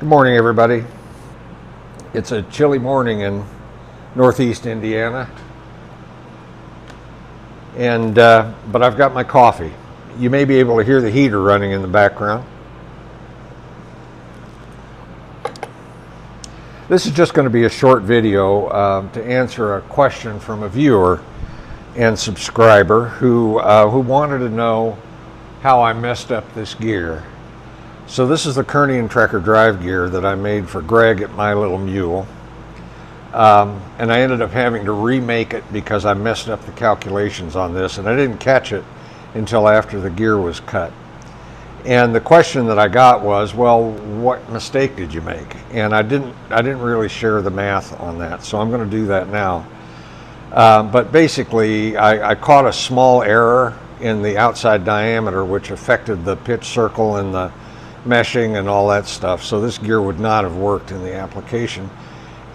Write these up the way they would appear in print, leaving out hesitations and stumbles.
Good morning, everybody. It's a chilly morning in northeast Indiana, and but I've got my coffee. You may be able to hear the heater running in the background. This is just going to be a short video to answer a question from a viewer and subscriber who wanted to know how I messed up this gear. So this is the Kearney and Trekker drive gear that I made for Greg at My Little Mule. And I ended up having to remake it because I messed up the calculations on this, and I didn't catch it until after the gear was cut. And the question that I got was, well, what mistake did you make? And I didn't really share the math on that, so I'm going to do that now. But basically, I caught a small error in the outside diameter, which affected the pitch circle and the meshing and all that stuff. So this gear would not have worked in the application.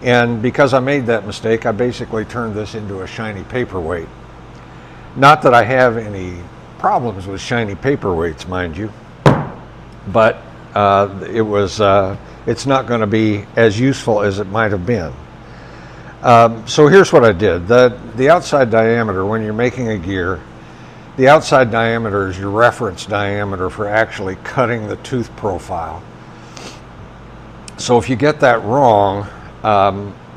And because I made that mistake, I basically turned this into a shiny paperweight. Not that I have any problems with shiny paperweights, mind you, but it's not going to be as useful as it might have been. So here's what I did. The outside diameter, when you're making a gear, the outside diameter is your reference diameter for actually cutting the tooth profile. So if you get that wrong,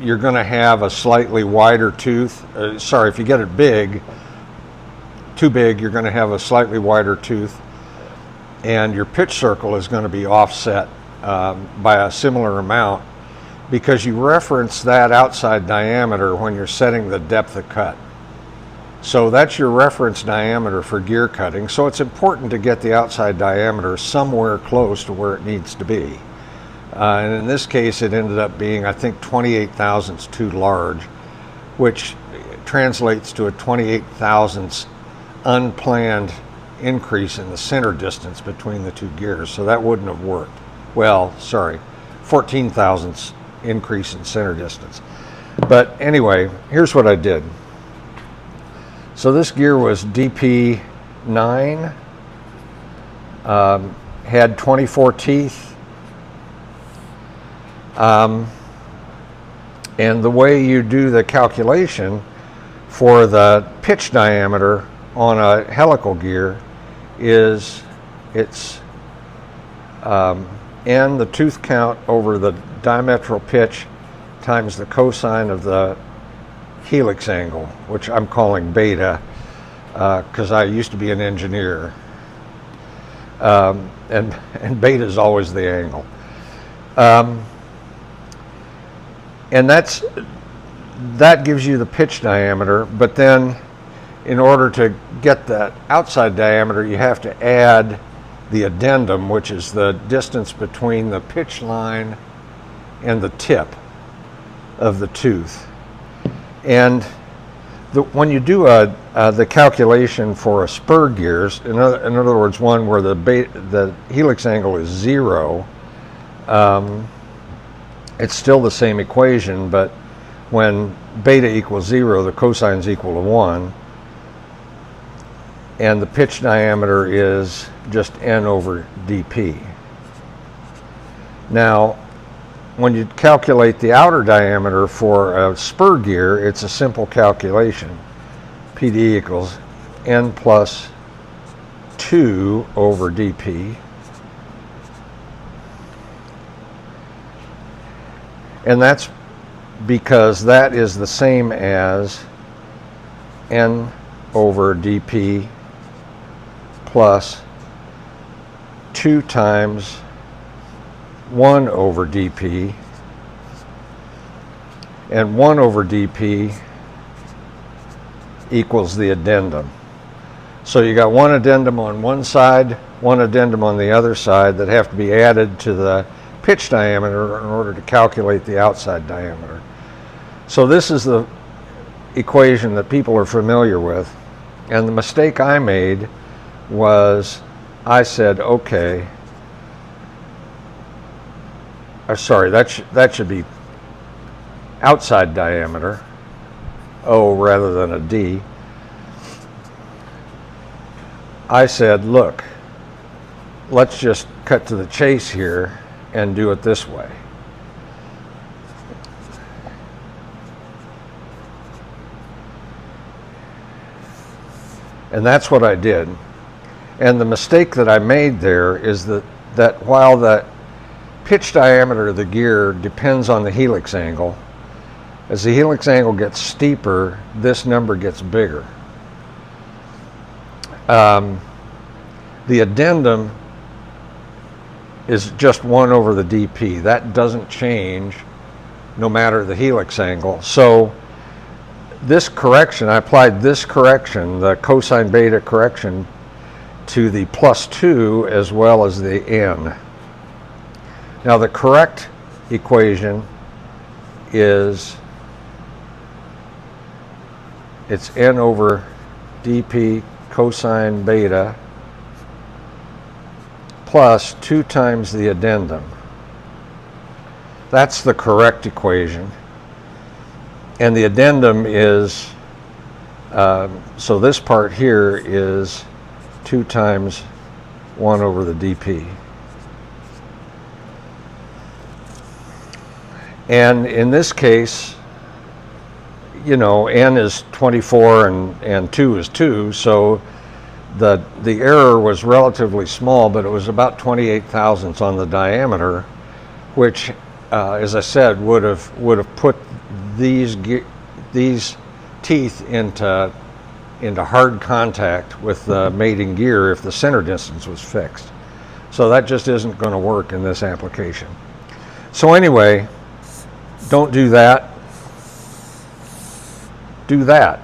you're going to have a slightly wider tooth. If you get it too big, you're going to have a slightly wider tooth, and your pitch circle is going to be offset by a similar amount because you reference that outside diameter when you're setting the depth of cut. So that's your reference diameter for gear cutting. So it's important to get the outside diameter somewhere close to where it needs to be. And in this case, it ended up being, I think, 28 thousandths too large, which translates to a 28 thousandths unplanned increase in the center distance between the two gears. So that wouldn't have worked. 14 thousandths increase in center distance. But anyway, here's what I did. So this gear was DP 9, had 24 teeth, and the way you do the calculation for the pitch diameter on a helical gear is it's n, the tooth count, over the diametral pitch times the cosine of the helix angle, which I'm calling beta because I used to be an engineer, and beta is always the angle, and that gives you the pitch diameter. But then in order to get that outside diameter, you have to add the addendum, which is the distance between the pitch line and the tip of the tooth. And when you do the calculation for a spur gears, in other words, one where the helix angle is 0, it's still the same equation, but when beta equals 0, the cosine is equal to 1, and the pitch diameter is just n over dp. Now, when you calculate the outer diameter for a spur gear, it's a simple calculation. PD equals n plus 2 over dp. And that's because that is the same as n over dp plus 2 times 1 over dp, and 1 over dp equals the addendum. So you got one addendum on one side, one addendum on the other side that have to be added to the pitch diameter in order to calculate the outside diameter. So this is the equation that people are familiar with, and the mistake I made was I said, okay, that should be outside diameter, O rather than a D. I said, look, let's just cut to the chase here and do it this way. And that's what I did. And the mistake that I made there is that while the pitch diameter of the gear depends on the helix angle, as the helix angle gets steeper, this number gets bigger. The addendum is just 1 over the dp. That doesn't change no matter the helix angle. So this correction, I applied this correction, the cosine beta correction, to the +2 as well as the n. Now the correct equation is, it's n over dp cosine beta plus 2 times the addendum. That's the correct equation. And the addendum is, so this part here is 2 times 1 over the dp. And in this case, you know, n is 24 and 2 is 2, so the error was relatively small, but it was about 28 thousandths on the diameter, which, as I said, would have put these teeth into hard contact with the mating gear if the center distance was fixed. So that just isn't going to work in this application. So anyway, don't do that. Do that,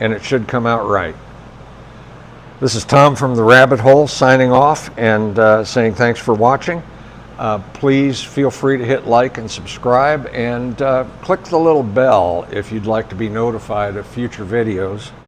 and it should come out right. This is Tom from the Rabbit Hole signing off and saying thanks for watching. Please feel free to hit like and subscribe, and click the little bell if you'd like to be notified of future videos.